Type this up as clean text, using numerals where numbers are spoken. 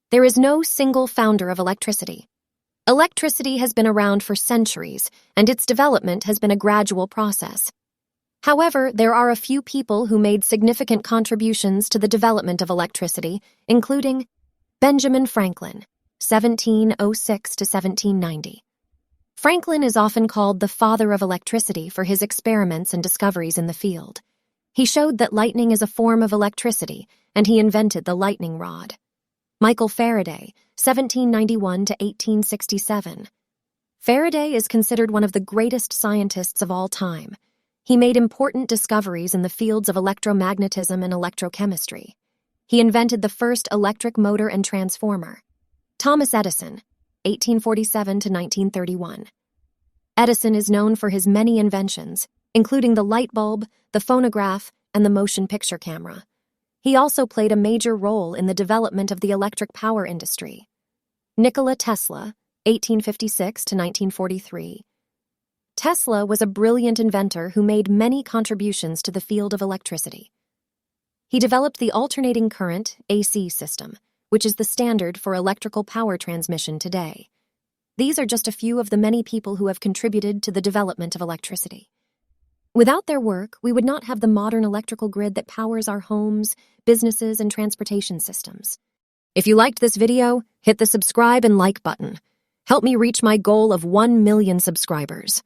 There is no single founder of electricity. Electricity has been around for centuries, and its development has been a gradual process. However, there are a few people who made significant contributions to the development of electricity, including Benjamin Franklin, 1706 to 1790. Franklin is often called the father of electricity for his experiments and discoveries in the field. He showed that lightning is a form of electricity, and he invented the lightning rod. Michael Faraday, 1791 to 1867. Faraday is considered one of the greatest scientists of all time. He made important discoveries in the fields of electromagnetism and electrochemistry. He invented the first electric motor and transformer. Thomas Edison, 1847 to 1931. Edison is known for his many inventions, including the light bulb, the phonograph, and the motion picture camera. He also played a major role in the development of the electric power industry. Nikola Tesla, 1856 to 1943. Tesla was a brilliant inventor who made many contributions to the field of electricity. He developed the alternating current, AC system, which is the standard for electrical power transmission today. These are just a few of the many people who have contributed to the development of electricity. Without their work, we would not have the modern electrical grid that powers our homes, businesses, and transportation systems. If you liked this video, hit the subscribe and like button. Help me reach my goal of 1 million subscribers.